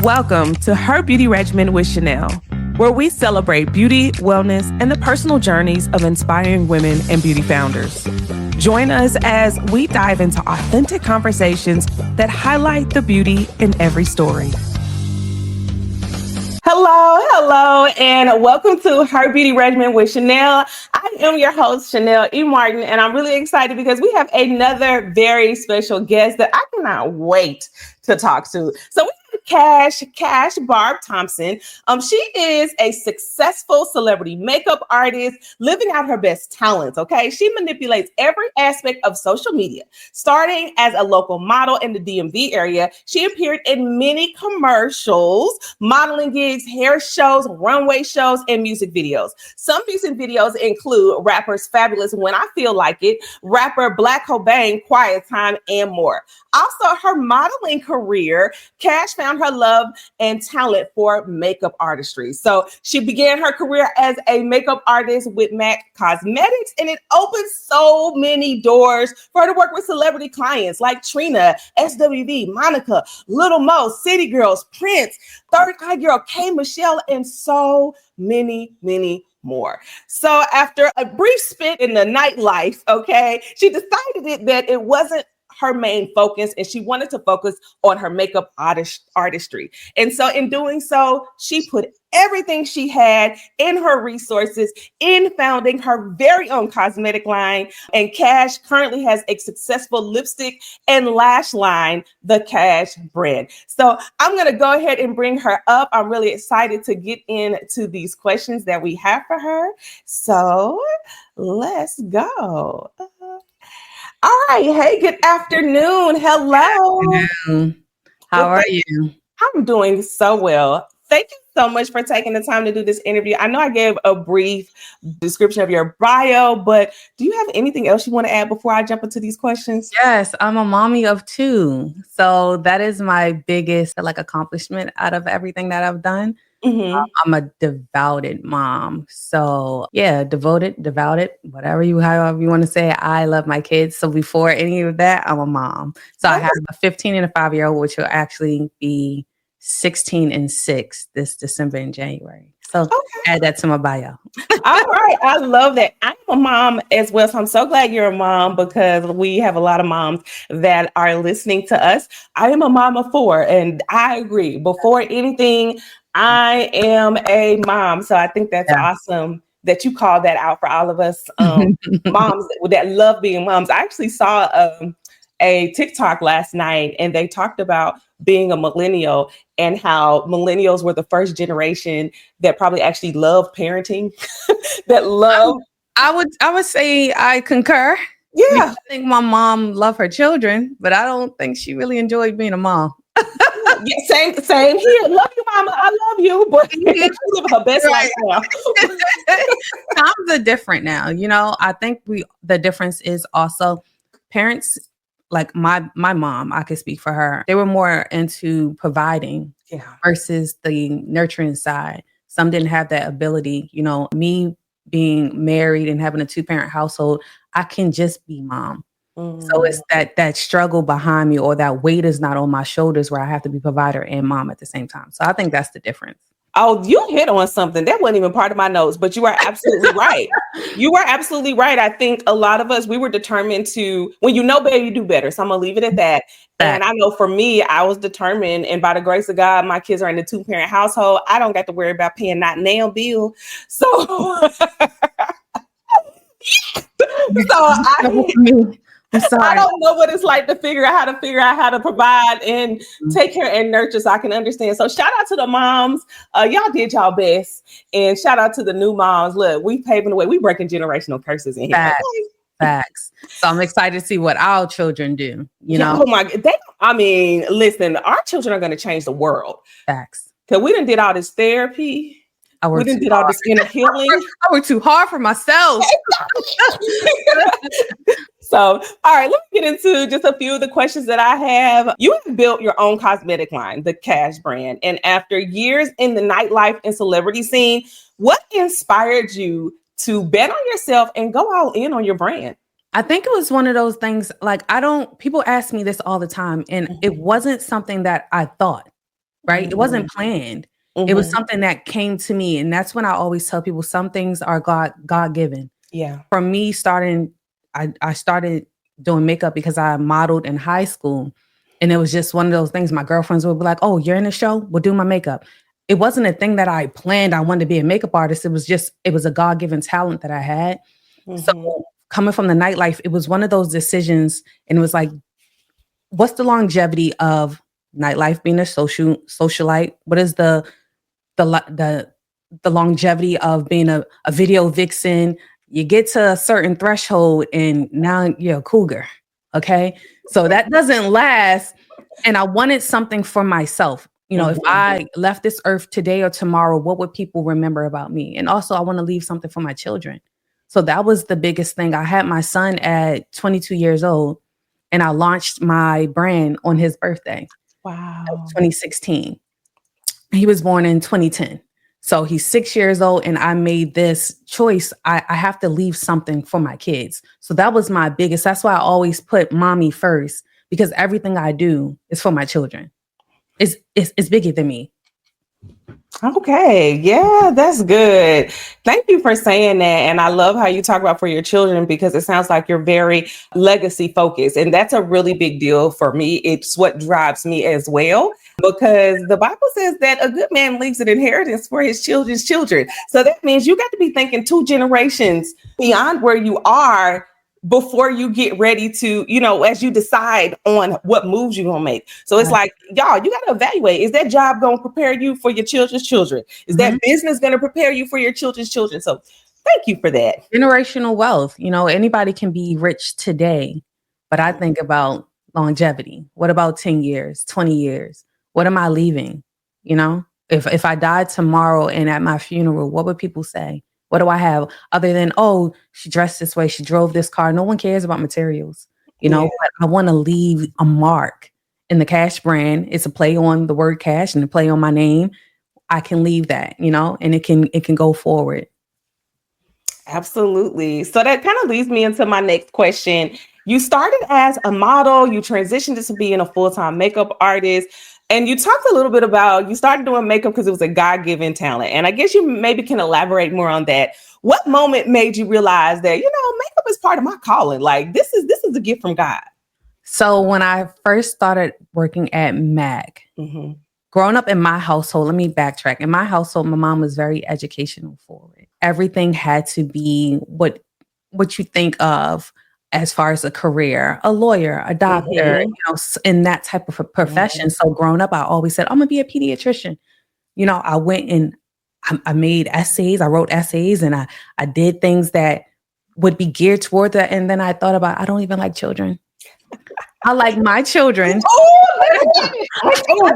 Welcome to Her Beauty Regimen with Chanel, where we celebrate beauty, wellness, and the personal journeys of inspiring women and beauty founders. Join us as we dive into authentic conversations that highlight the beauty in every story. Hello, and welcome to Her Beauty Regimen with Chanel. I am your host, Chanel E. Martin, and I'm really excited because we have another very special guest that I cannot wait to talk to. So we Kash Barb Thompson. She is a successful celebrity makeup artist living out her best talents, okay? She manipulates every aspect of social media. Starting as a local model in the DMV area, she appeared in many commercials, modeling gigs, hair shows, runway shows, and music videos. Some music videos include rappers Fabulous When I Feel Like It, rapper Black Cobain, Quiet Time, and more. Also, her modeling career, Kash found her love and talent for makeup artistry. So she began her career as a makeup artist with MAC Cosmetics, and it opened so many doors for her to work with celebrity clients like Trina, SWV, Monica, Little Mo, City Girls, Prince, Third Eye Girl, K. Michelle, and so many more. So after a brief stint in the nightlife, okay, she decided that it wasn't her main focus, and she wanted to focus on her makeup artistry. And so in doing so, she put everything she had in her resources in founding her very own cosmetic line. And Kash currently has a successful lipstick and lash line, the Kash brand. So I'm going to go ahead and bring her up. I'm really excited to get into these questions that we have for her. So let's go. All right. Hey, good afternoon. Hello. Good afternoon. How are you? I'm doing so well. Thank you so much for taking the time to do this interview. I know I gave a brief description of your bio, but do you have anything else you want to add before I jump into these questions? Yes, I'm a mommy of 2. So that is my biggest accomplishment out of everything that I've done. Mm-hmm. I'm a devoted mom. So yeah, devoted, however you want to say it. I love my kids. So before any of that, I'm a mom. So I have a 15 and a 5-year-old, which will actually be 16 and 6 this December and January. So add that to my bio. All right. I love that. I'm a mom as well. So I'm so glad you're a mom because we have a lot of moms that are listening to us. I am a mom of 4, and I agree. Before anything, I am a mom. So I think that's awesome that you call that out for all of us moms that love being moms. I actually saw a TikTok last night, and they talked about being a millennial and how millennials were the first generation that probably actually love parenting, that love. I would say I concur. Yeah. I think my mom loved her children, but I don't think she really enjoyed being a mom. Yeah, same here. Love you, mama. I love you, but she live her best life now. Times are different now. You know, I think the difference is also parents. Like my mom, I could speak for her. They were more into providing versus the nurturing side. Some didn't have that ability. You know, me being married and having a 2-parent household, I can just be mom. So it's that struggle behind me, or that weight is not on my shoulders where I have to be provider and mom at the same time. So I think that's the difference. Oh, you hit on something. That wasn't even part of my notes, but you are absolutely right. You are absolutely right. I think a lot of us, we were determined to, when you know better, you do better. So I'm going to leave it at that. And I know for me, I was determined, and by the grace of God, my kids are in a 2-parent household. I don't got to worry about paying not nail bill. So, I don't know what it's like to figure out how to provide and take care and nurture, so I can understand. So shout out to the moms. Y'all did y'all best. And shout out to the new moms. Look, we paving the way. We breaking generational curses in here. Facts. So I'm excited to see what our children do. You know? Oh my God. Listen, our children are going to change the world. Facts. Because we done did all this therapy. We done did all this inner healing. I worked too hard for myself. So, all right, let me get into just a few of the questions that I have. You have built your own cosmetic line, the Kash brand. And after years in the nightlife and celebrity scene, what inspired you to bet on yourself and go all in on your brand? I think it was one of those things, people ask me this all the time, and it wasn't something that I thought. right? It wasn't planned. It was Mm-hmm. something that came to me. And that's when I always tell people some things are God given. Yeah. From me starting, I started doing makeup because I modeled in high school. And it was just one of those things. My girlfriends would be like, "Oh, you're in the show? We'll do my makeup." It wasn't a thing that I planned. I wanted to be a makeup artist. It was a God-given talent that I had. So Mm-hmm. coming from the nightlife, it was one of those decisions. And it was like, what's the longevity of nightlife being a socialite? What is the longevity of being a video vixen? You get to a certain threshold and now you're a cougar. Okay. So that doesn't last. And I wanted something for myself. You know, if I left this earth today or tomorrow, what would people remember about me? And also I want to leave something for my children. So that was the biggest thing. I had my son at 22 years old and I launched my brand on his birthday. Wow. 2016. He was born in 2010. So he's 6 years old and I made this choice. I have to leave something for my kids. So that was my biggest, that's why I always put mommy first, because everything I do is for my children. It's bigger than me. Okay. Yeah, that's good. Thank you for saying that. And I love how you talk about for your children because it sounds like you're very legacy focused. And that's a really big deal for me. It's what drives me as well. Because the Bible says that a good man leaves an inheritance for his children's children. So that means you got to be thinking 2 generations beyond where you are before you get ready to, as you decide on what moves you're going to make. So it's like, y'all, you got to evaluate, is that job going to prepare you for your children's children? Is that business going to prepare you for your children's children? So thank you for that. Generational wealth. Anybody can be rich today, but I think about longevity. What about 10 years, 20 years? What am I leaving? If I died tomorrow and at my funeral, what would people say? What do I have other than, oh, she dressed this way, she drove this car? No one cares about materials, but I want to leave a mark. In the Kash brand, it's a play on the word cash and a play on my name. I can leave that, and it can go forward. Absolutely. So that kind of leads me into my next question. You started as a model, you transitioned into being a full-time makeup artist, and you talked a little bit about you started doing makeup because it was a God-given talent. And I guess you maybe can elaborate more on that. What moment made you realize that, makeup is part of my calling? Like this is a gift from God. So when I first started working at MAC, growing up in my household, let me backtrack. In my household, my mom was very educational forward. Everything had to be what you think of as far as a career, a lawyer, a doctor, in that type of a profession. So growing up, I always said, I'm gonna be a pediatrician. I went and I made essays, I wrote essays, and I did things that would be geared toward that. And then I thought about, I don't even like children. I like my children.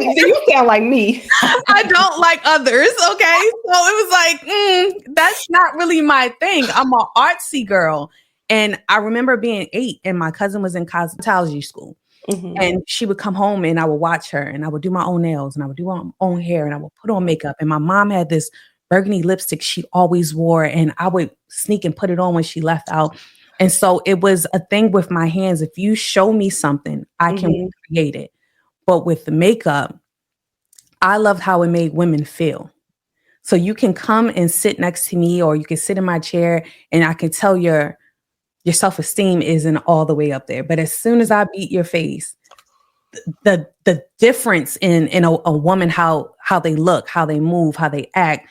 You sound like me. I don't like others. Okay. So it was like, that's not really my thing. I'm an artsy girl. And I remember being 8 and my cousin was in cosmetology school. And she would come home and I would watch her and I would do my own nails and I would do my own hair and I would put on makeup. And my mom had this burgundy lipstick she always wore and I would sneak and put it on when she left out. And so it was a thing with my hands. If you show me something, I can create it. But with the makeup, I loved how it made women feel. So you can come and sit next to me or you can sit in my chair and I can tell your self-esteem isn't all the way up there. But as soon as I beat your face, the difference in a woman, how they look, how they move, how they act,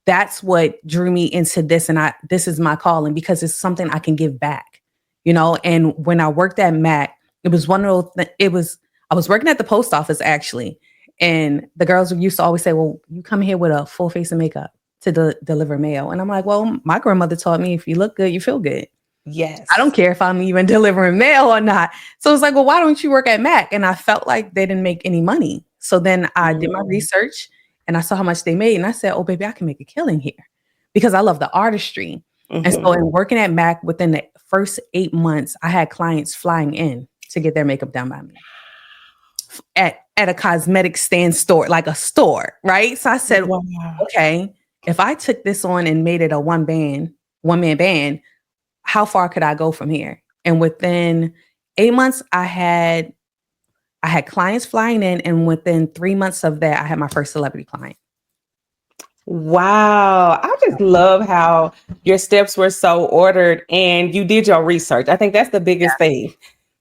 that's what drew me into this. And this is my calling because it's something I can give back, And when I worked at MAC, it was one of those, I was working at the post office actually. And the girls used to always say, well, you come here with a full face of makeup to deliver mail. And I'm like, well, my grandmother taught me if you look good, you feel good. Yes. I don't care if I'm even delivering mail or not. So it's like, well, why don't you work at MAC? And I felt like they didn't make any money. So then I did my research and I saw how much they made. And I said, oh, baby, I can make a killing here because I love the artistry. And so in working at MAC, within the first 8 months, I had clients flying in to get their makeup done by me at a cosmetic stand store, like a store, right? So I said, okay, if I took this on and made it a one-man band, how far could I go from here? And within 8 months, I I had clients flying in, and within 3 months of that, I had my first celebrity client. Wow. I just love how your steps were so ordered and you did your research. I think that's the biggest thing.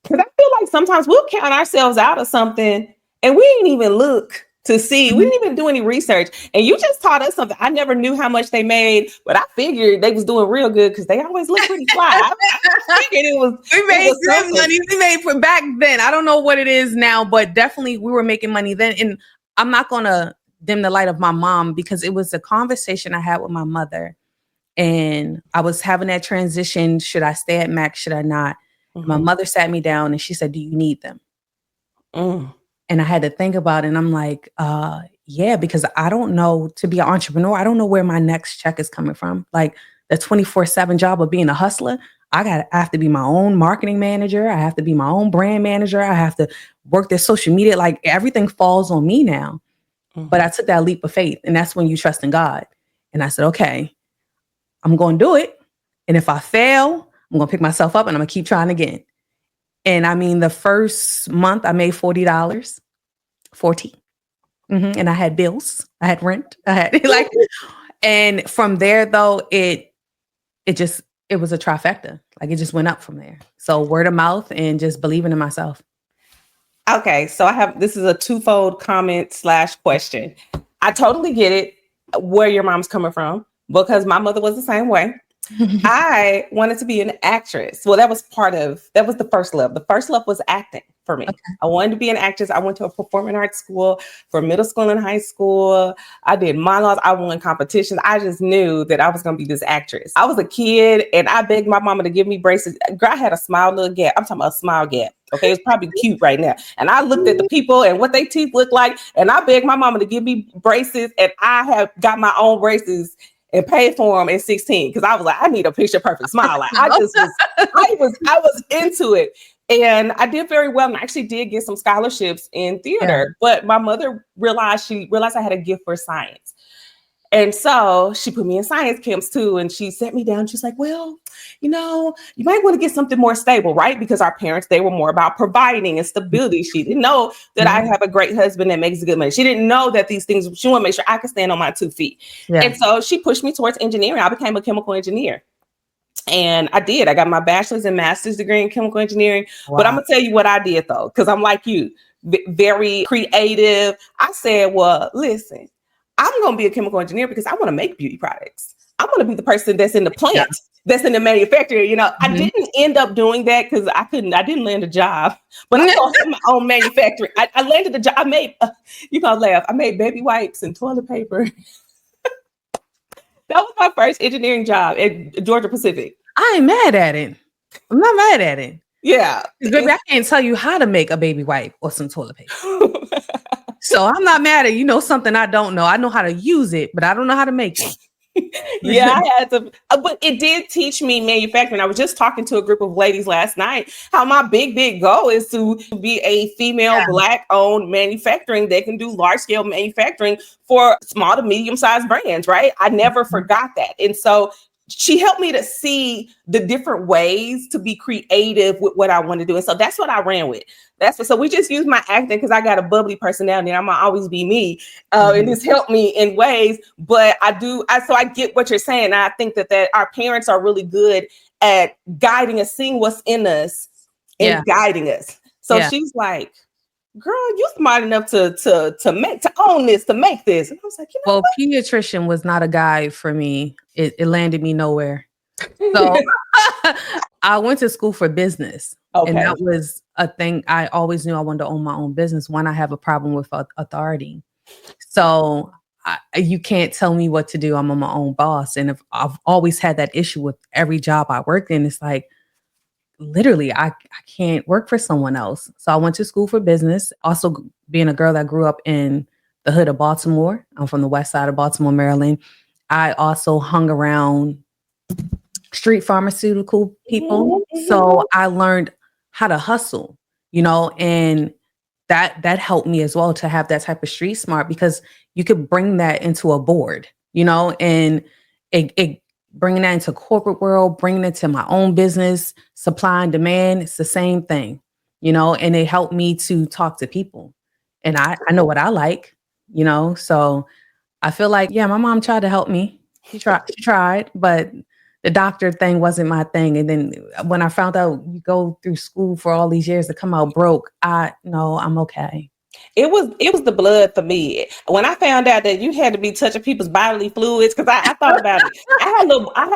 Because I feel like sometimes we'll count ourselves out of something and we didn't even look to see. We Mhm. didn't even do any research. And you just taught us something. I never knew how much they made, but I figured they was doing real good because they always look pretty fly. I figured it was. We made was good something. money. We made for back then. I don't know what it is now, but definitely we were making money then. And I'm not going to dim the light of my mom because it was a conversation I had with my mother. And I was having that transition. Should I stay at Mac? Should I not? And my mother sat me down and she said, do you need them? And I had to think about it. And I'm like, yeah, because I don't know, to be an entrepreneur, I don't know where my next check is coming from. Like the 24/7 job of being a hustler, I have to be my own marketing manager. I have to be my own brand manager. I have to work their social media. Like everything falls on me now. But I took that leap of faith. And that's when you trust in God. And I said, okay, I'm going to do it. And if I fail, I'm going to pick myself up and I'm going to keep trying again. And I mean, the first month I made $40, 40. And I had bills, I had rent, I had like, and from there though, it was a trifecta. Like it just went up from there. So word of mouth and just believing in myself. Okay, so this is a twofold comment / question. I totally get it where your mom's coming from because my mother was the same way. I wanted to be an actress. Well, that was the first love. The first love was acting for me. Okay. I wanted to be an actress. I went to a performing arts school for middle school and high school. I did monologues. I won competitions. I just knew that I was going to be this actress. I was a kid and I begged my mama to give me braces. Girl, I had a smile little gap. I'm talking about a smile gap. Okay, it's probably cute right now. And I looked at the people and what their teeth looked like. And I begged my mama to give me braces. And I have got my own braces and paid for them at 16 because I was like, I need a picture perfect smile. Like I was into it, and I did very well, and I actually did get some scholarships in theater. But my mother realized I had a gift for science, and so she put me in science camps too. And she sat me down. She's like, well, you might want to get something more stable, right? Because our parents, they were more about providing and stability. She didn't know that I have a great husband that makes good money. She didn't know that these things, she wanted to make sure I could stand on my 2 feet. Yeah. And so she pushed me towards engineering. I became a chemical engineer. And I did. I got my bachelor's and master's degree in chemical engineering. Wow. But I'm going to tell you what I did though, because I'm like you, very creative. I said, well, listen, I'm going to be a chemical engineer because I want to make beauty products. I want to be the person that's in the plant, that's in the manufacturing. I didn't end up doing that because I didn't land a job, but I had my own manufacturing. I landed a job. I made, you gonna laugh. I made baby wipes and toilet paper. That was my first engineering job at Georgia Pacific. I ain't mad at it. I'm not mad at it. Yeah. Baby, I can't tell you how to make a baby wipe or some toilet paper. So I'm not mad at something I don't know. I know how to use it, but I don't know how to make it. Yeah, I had to, but it did teach me manufacturing. I was just talking to a group of ladies last night how my big goal is to be a female Black owned manufacturing that can do large scale manufacturing for small to medium sized brands, right? I never forgot that. And so she helped me to see the different ways to be creative with what I want to do. And so that's what I ran with. So we just use my acting because I got a bubbly personality and I'm gonna always be me. And this helped me in ways, but so I get what you're saying. And I think that our parents are really good at guiding us, seeing what's in us and guiding us. So she's like, girl, you smart enough to own this, to make this. And I was like, well, what? Pediatrician was not a guide for me. It landed me nowhere. So I went to school for business. Okay. And that was a thing. I always knew I wanted to own my own business. One, I have a problem with authority. So you can't tell me what to do. I'm my own boss. And I've always had that issue with every job I worked in. It's like, literally, I can't work for someone else. So I went to school for business. Also, being a girl that grew up in the hood of Baltimore. I'm from the west side of Baltimore, Maryland. I also hung around street pharmaceutical people. Mm-hmm. So I learned how to hustle, and that helped me as well to have that type of street smart because you could bring that into a board, and it bringing that into corporate world, bringing it to my own business, supply and demand. It's the same thing. and it helped me to talk to people. And I know what I like, so I feel like, yeah, my mom tried to help me. She tried, but the doctor thing wasn't my thing. And then when I found out you go through school for all these years to come out broke, I'm okay. It was the blood for me. When I found out that you had to be touching people's bodily fluids, because I thought about it. I had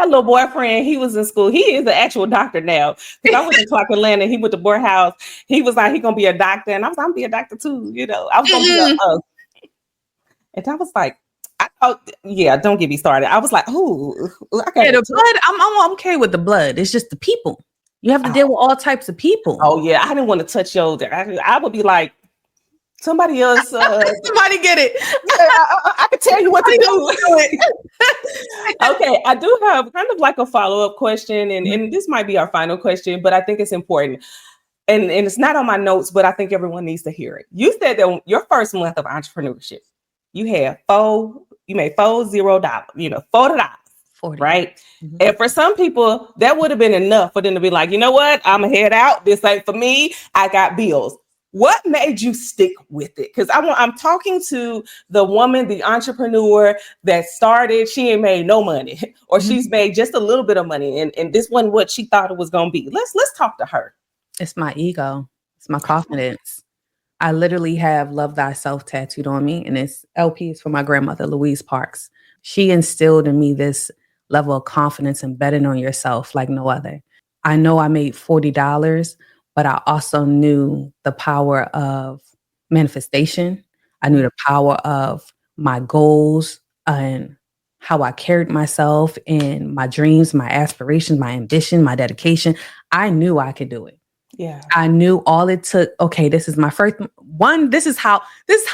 a little boyfriend. He was in school. He is an actual doctor now. Because I went to Clark Atlanta. He went to Morehouse. He was like, he gonna be a doctor, and I was like, I'm gonna be a doctor too. I was gonna be and I was like, yeah, don't get me started. I was like, oh, I got the blood. I'm okay with the blood. It's just the people. You have to deal with all types of people. Oh yeah, I didn't want to touch your. I would be like, somebody else. Somebody get it. I can tell you what to do. Okay, I do have kind of like a follow-up question, and this might be our final question, but I think it's important. And it's not on my notes, but I think everyone needs to hear it. You said that your first month of entrepreneurship, you made $40, $40, right? Mm-hmm. And for some people, that would have been enough for them to be like, you know what? I'm gonna head out. This ain't for me. I got bills. What made you stick with it? Because I'm talking to the woman, the entrepreneur that started, she ain't made no money, or she's made just a little bit of money, and this wasn't what she thought it was gonna be. Let's talk to her. It's my ego. It's my confidence. I literally have Love Thyself tattooed on me, and it's LPs for my grandmother, Louise Parks. She instilled in me this level of confidence and betting on yourself like no other. I know I made $40, but I also knew the power of manifestation. I knew the power of my goals and how I carried myself and my dreams, my aspirations, my ambition, my dedication. I knew I could do it. Yeah. I knew all it took. Okay, this is my first one. This is how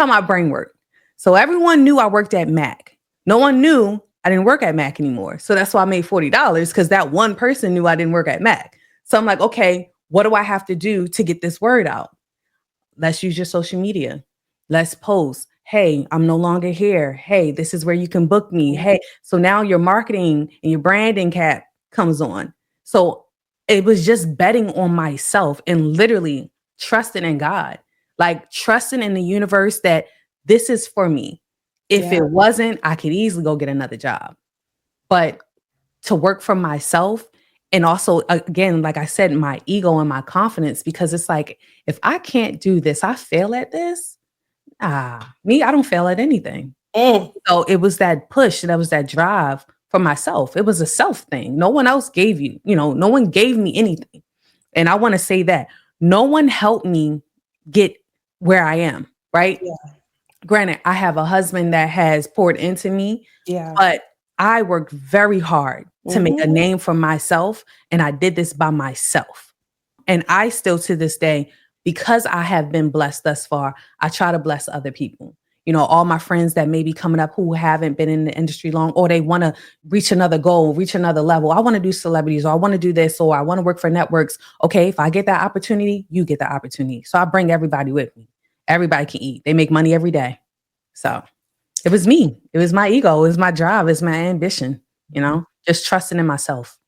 my brain worked. So everyone knew I worked at Mac. No one knew I didn't work at Mac anymore. So that's why I made $40, because that one person knew I didn't work at Mac. So I'm like, okay, what do I have to do to get this word out? Let's use your social media. Let's post. Hey, I'm no longer here. Hey, this is where you can book me. Hey, so now your marketing and your branding cap comes on. So it was just betting on myself and literally trusting in God, like trusting in the universe that this is for me. If it wasn't, I could easily go get another job. But to work for myself, and also, again, like I said, my ego and my confidence, because it's like, if I can't do this, I fail at this. I don't fail at anything. So it was that push, that was that drive for myself. It was a self thing. No one else gave you, no one gave me anything. And I want to say that no one helped me get where I am, right? Yeah. Granted, I have a husband that has poured into me, but I worked very hard to make a name for myself. And I did this by myself. And I still, to this day, because I have been blessed thus far, I try to bless other people. All my friends that may be coming up who haven't been in the industry long, or they want to reach another goal, reach another level. I want to do celebrities, or I want to do this, or I want to work for networks. Okay, if I get that opportunity, you get the opportunity. So I bring everybody with me. Everybody can eat. They make money every day. So it was me. It was my ego. It was my drive. It's my ambition, just trusting in myself.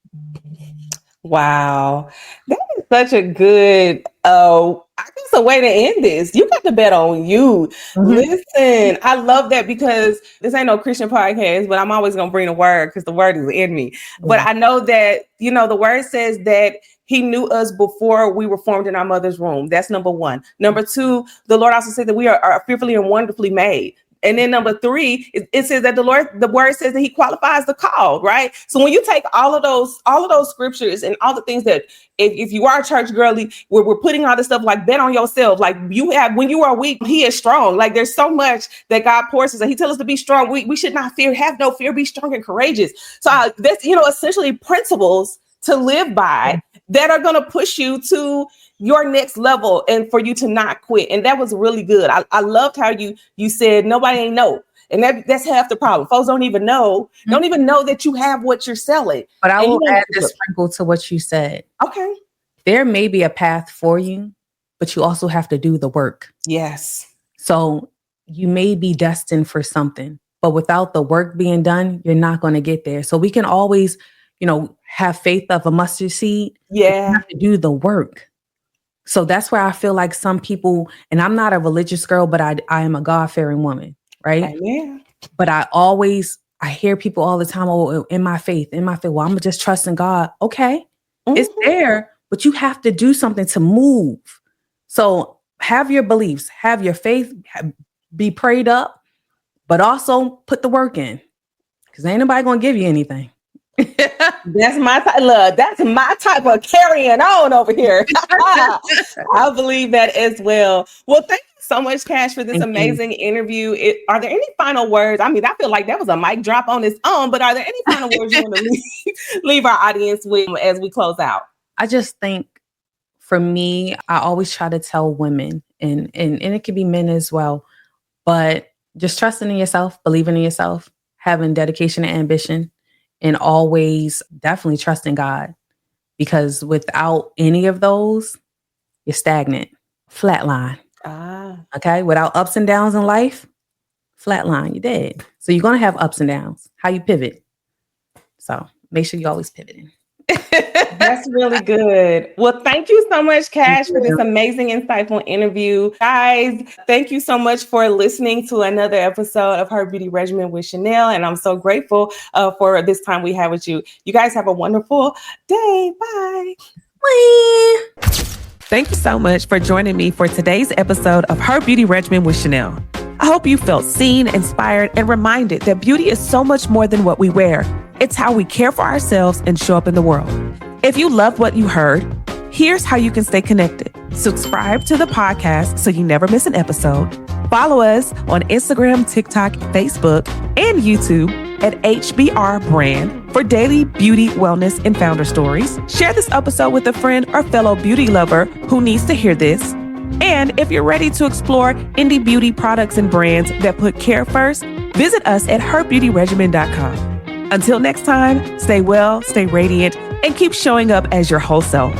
Wow. That is such a good, I guess, a way to end this. You got to bet on you. Listen, I love that, because this ain't no Christian podcast, but I'm always going to bring the word, because the word is in me. But I know that, the word says that he knew us before we were formed in our mother's womb. That's number one. Number two, the Lord also said that we are fearfully and wonderfully made. And then number three, it says that the word says that he qualifies the called, right? So when you take all of those scriptures and all the things that, if you are a church girly, we're putting all this stuff like bet on yourself, like when you are weak, he is strong. Like there's so much that God pours us, and he tells us to be strong. We should not fear, have no fear, be strong and courageous. So that's, essentially principles to live by that are going to push you to your next level and for you to not quit. And that was really good. I loved how you said nobody ain't know. And that's half the problem. Folks don't even know that you have what you're selling. But I will add this sprinkle to what you said. Okay. There may be a path for you, but you also have to do the work. Yes. So you may be destined for something, but without the work being done, you're not going to get there. So we can always, have faith of a mustard seed. Yeah. You have to do the work. So that's where I feel like some people, and I'm not a religious girl, but I am a God-fearing woman, right? Amen. But I hear people all the time, oh, in my faith. Well, I'm just trusting God. Okay, it's there, but you have to do something to move. So have your beliefs, have your faith, be prayed up, but also put the work in, because ain't nobody going to give you anything. That's my type. Look, that's my type of carrying on over here. I believe that as well. Well, thank you so much, Kash, for this amazing interview. Are there any final words? I mean, I feel like that was a mic drop on its own, but are there any final words you want to leave our audience with as we close out? I just think, for me, I always try to tell women, and it could be men as well, but just trusting in yourself, believing in yourself, having dedication and ambition, and always definitely trusting God, because without any of those, you're stagnant, flatline. Okay. Without ups and downs in life, flatline, you're dead. So you're going to have ups and downs. How you pivot. So make sure you're always pivoting. That's really good. Well, thank you so much, Kash, for this amazing, insightful interview. Guys, thank you so much for listening to another episode of Her Beauty Regimen with Chanel. And I'm so grateful for this time we had with you. You guys have a wonderful day. Bye. Bye. Thank you so much for joining me for today's episode of Her Beauty Regimen with Chanel. I hope you felt seen, inspired, and reminded that beauty is so much more than what we wear. It's how we care for ourselves and show up in the world. If you loved what you heard, here's how you can stay connected. Subscribe to the podcast so you never miss an episode. Follow us on Instagram, TikTok, Facebook, and YouTube at HBR Brand for daily beauty, wellness, and founder stories. Share this episode with a friend or fellow beauty lover who needs to hear this. And if you're ready to explore indie beauty products and brands that put care first, visit us at herbeautyregimen.com. Until next time, stay well, stay radiant, and keep showing up as your whole self.